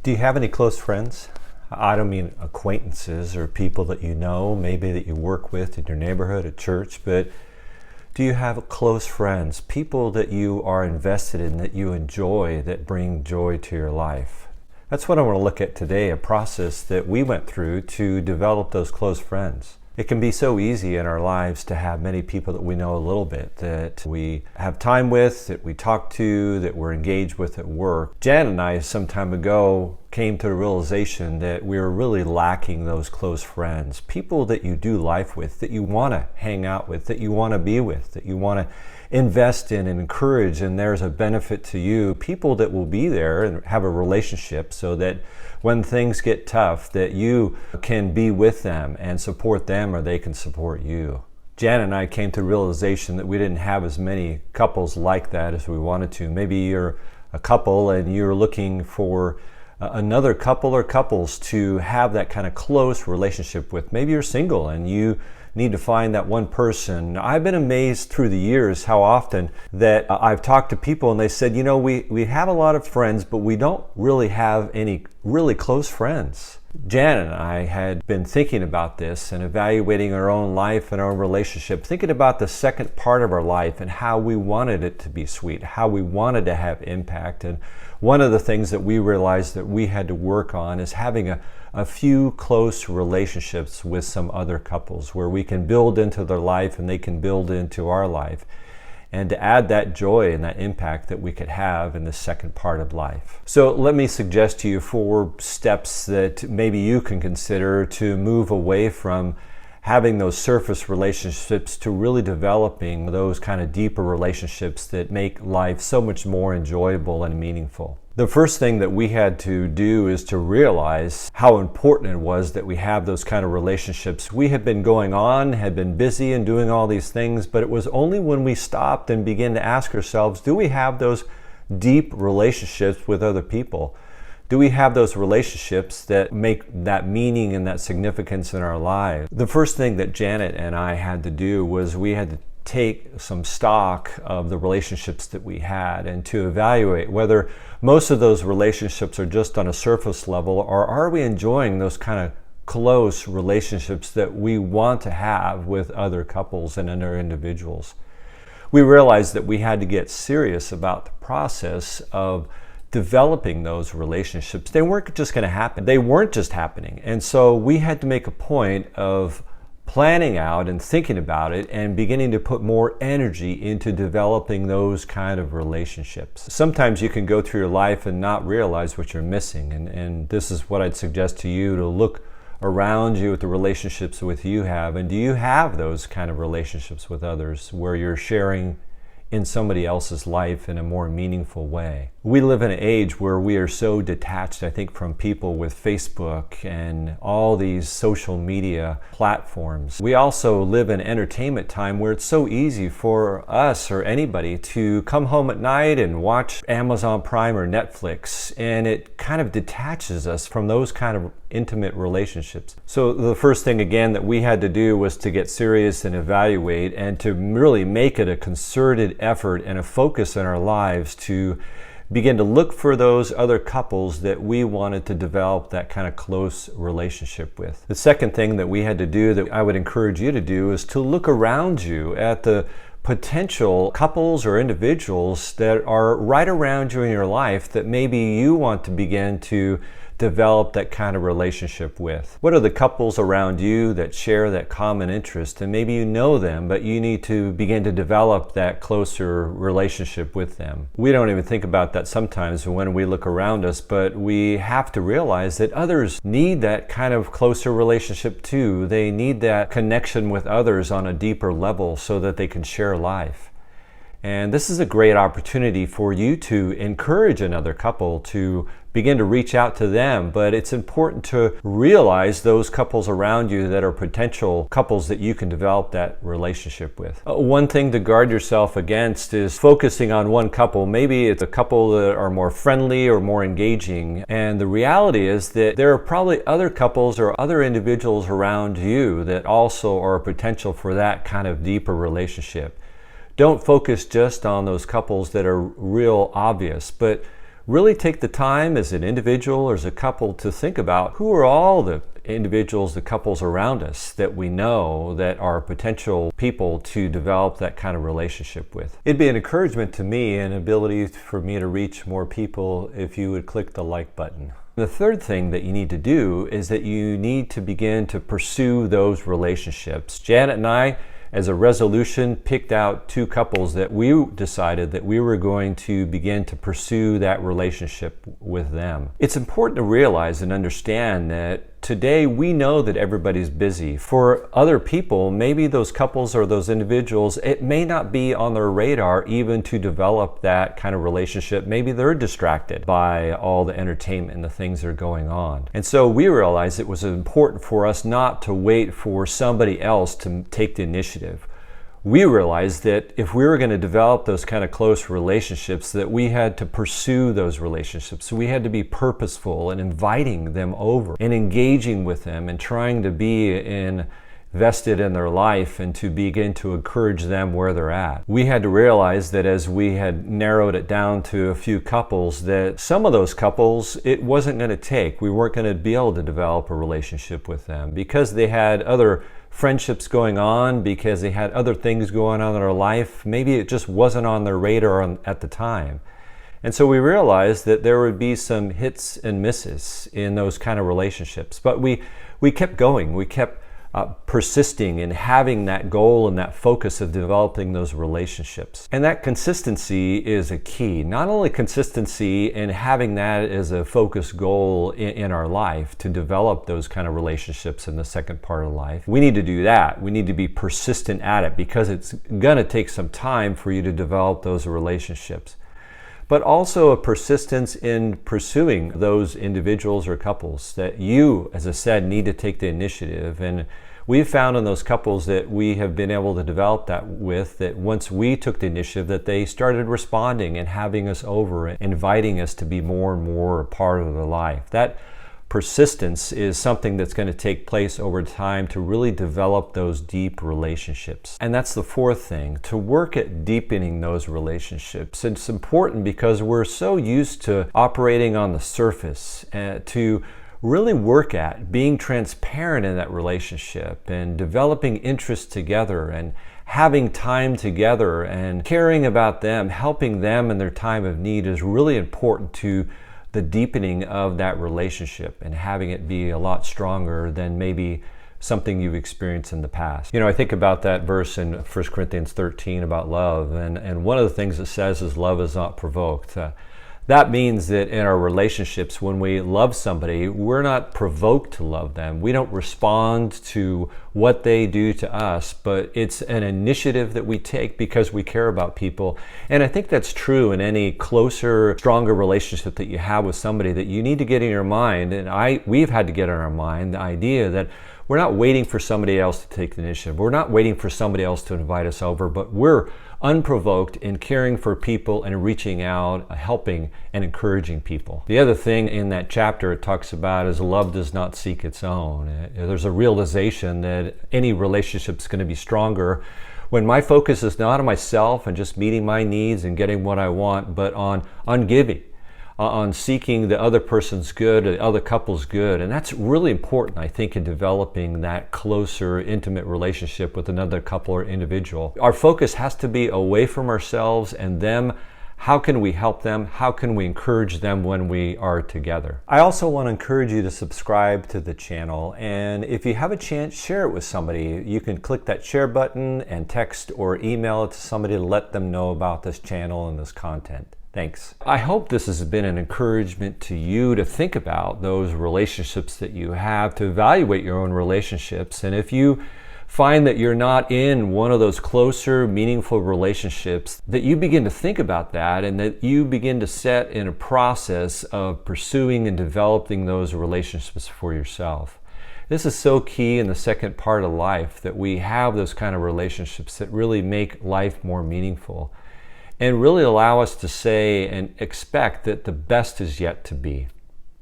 Do you have any close friends? I don't mean acquaintances or people that you know, maybe that you work with in your neighborhood, at church, but do you have close friends, people that you are invested in, that you enjoy, that bring joy to your life? That's what I want to look at today, a process that we went through to develop those close friends. It can be so easy in our lives to have many people that we know a little bit, that we have time with, that we talk to, that we're engaged with at work. Jan and I, some time ago, came to the realization that we were really lacking those close friends, people that you do life with, that you want to hang out with, that you want to be with, that you want to invest in and encourage, and there's a benefit to you, people that will be there and have a relationship so that when things get tough, that you can be with them and support them, or they can support you. Jan and I came to the realization that we didn't have as many couples like that as we wanted to. Maybe you're a couple and you're looking for another couple or couples to have that kind of close relationship with. Maybe you're single and you need to find that one person. I've been amazed through the years how often that I've talked to people and they said, we have a lot of friends, but we don't really have any really close friends. Jan and I had been thinking about this and evaluating our own life and our own relationship, thinking about the second part of our life and how we wanted it to be sweet, how we wanted to have impact. And one of the things that we realized that we had to work on is having a few close relationships with some other couples where we can build into their life and they can build into our life, and to add that joy and that impact that we could have in the second part of life. So let me suggest to you 4 steps that maybe you can consider to move away from having those surface relationships to really developing those kind of deeper relationships that make life so much more enjoyable and meaningful. The first thing that we had to do is to realize how important it was that we have those kind of relationships. We had been going on, had been busy and doing all these things, but it was only when we stopped and began to ask ourselves, do we have those deep relationships with other people? Do we have those relationships that make that meaning and that significance in our lives? The first thing that Janet and I had to do was we had to take some stock of the relationships that we had and to evaluate whether most of those relationships are just on a surface level, or are we enjoying those kind of close relationships that we want to have with other couples and other individuals. We realized that we had to get serious about the process of developing those relationships. They weren't just going to happen. They weren't just happening. And so we had to make a point of planning out and thinking about it and beginning to put more energy into developing those kind of relationships. Sometimes you can go through your life and not realize what you're missing. And this is what I'd suggest to you, to look around you at the relationships with you have. And do you have those kind of relationships with others where you're sharing in somebody else's life in a more meaningful way? We live in an age where we are so detached, I think, from people with Facebook and all these social media platforms. We also live in entertainment time where it's so easy for us or anybody to come home at night and watch Amazon Prime or Netflix, and it kind of detaches us from those kind of intimate relationships. So the first thing, again, that we had to do was to get serious and evaluate and to really make it a concerted effort and a focus in our lives to begin to look for those other couples that we wanted to develop that kind of close relationship with. The second thing that we had to do, that I would encourage you to do, is to look around you at the potential couples or individuals that are right around you in your life that maybe you want to begin to develop that kind of relationship with. What are the couples around you that share that common interest? And maybe you know them, but you need to begin to develop that closer relationship with them. We don't even think about that sometimes when we look around us, but we have to realize that others need that kind of closer relationship too. They need that connection with others on a deeper level so that they can share life. And this is a great opportunity for you to encourage another couple to begin to reach out to them. But it's important to realize those couples around you that are potential couples that you can develop that relationship with. One thing to guard yourself against is focusing on one couple. Maybe it's a couple that are more friendly or more engaging. And the reality is that there are probably other couples or other individuals around you that also are a potential for that kind of deeper relationship. Don't focus just on those couples that are real obvious, but really take the time as an individual or as a couple to think about who are all the individuals, the couples around us that we know that are potential people to develop that kind of relationship with. It'd be an encouragement to me and an ability for me to reach more people if you would click the like button. The third thing that you need to do is that you need to begin to pursue those relationships. Janet and I, as a resolution, picked out 2 couples that we decided that we were going to begin to pursue that relationship with them. It's important to realize and understand that today we know that everybody's busy. For other people, maybe those couples or those individuals, it may not be on their radar even to develop that kind of relationship. Maybe they're distracted by all the entertainment and the things that are going on. And so we realized it was important for us not to wait for somebody else to take the initiative. We realized that if we were going to develop those kind of close relationships, that we had to pursue those relationships. So we had to be purposeful in inviting them over and engaging with them and trying to be invested in their life and to begin to encourage them where they're at. We had to realize that as we had narrowed it down to a few couples, that some of those couples, it wasn't going to take. We weren't going to be able to develop a relationship with them because they had other friendships going on, because they had other things going on in their life. Maybe it just wasn't on their radar at the time. And so we realized that there would be some hits and misses in those kind of relationships. But we kept going. We kept persisting in having that goal and that focus of developing those relationships. And that consistency is a key. Not only consistency in having that as a focus goal in our life to develop those kind of relationships in the second part of life. We need to do that. We need to be persistent at it because it's going to take some time for you to develop those relationships. But also a persistence in pursuing those individuals or couples that you, as I said, need to take the initiative. And we've found in those couples that we have been able to develop that with, that once we took the initiative, that they started responding and having us over and inviting us to be more and more a part of their life. That persistence is something that's going to take place over time to really develop those deep relationships. And that's the fourth thing, to work at deepening those relationships. It's important because we're so used to operating on the surface to really work at being transparent in that relationship and developing interest together and having time together and caring about them, helping them in their time of need is really important to the deepening of that relationship and having it be a lot stronger than maybe something you've experienced in the past. You know, I think about that verse in 1 Corinthians 13 about love, and one of the things it says is love is not provoked. That means that in our relationships, when we love somebody, we're not provoked to love them. We don't respond to what they do to us, but it's an initiative that we take because we care about people. And I think that's true in any closer, stronger relationship that you have with somebody, that you need to get in your mind, and we've had to get in our mind the idea that we're not waiting for somebody else to take the initiative. We're not waiting for somebody else to invite us over, but we're unprovoked in caring for people and reaching out, helping and encouraging people. The other thing in that chapter it talks about is love does not seek its own. There's a realization that any relationship's going to be stronger when my focus is not on myself and just meeting my needs and getting what I want, but on giving, on seeking the other person's good, the other couple's good. And that's really important, I think, in developing that closer, intimate relationship with another couple or individual. Our focus has to be away from ourselves and them. How can we help them? How can we encourage them when we are together? I also want to encourage you to subscribe to the channel. And if you have a chance, share it with somebody. You can click that share button and text or email it to somebody to let them know about this channel and this content. Thanks. I hope this has been an encouragement to you to think about those relationships that you have, to evaluate your own relationships. And if you find that you're not in one of those closer, meaningful relationships, that you begin to think about that and that you begin to set in a process of pursuing and developing those relationships for yourself. This is so key in the second part of life, that we have those kind of relationships that really make life more meaningful and really allow us to say and expect that the best is yet to be.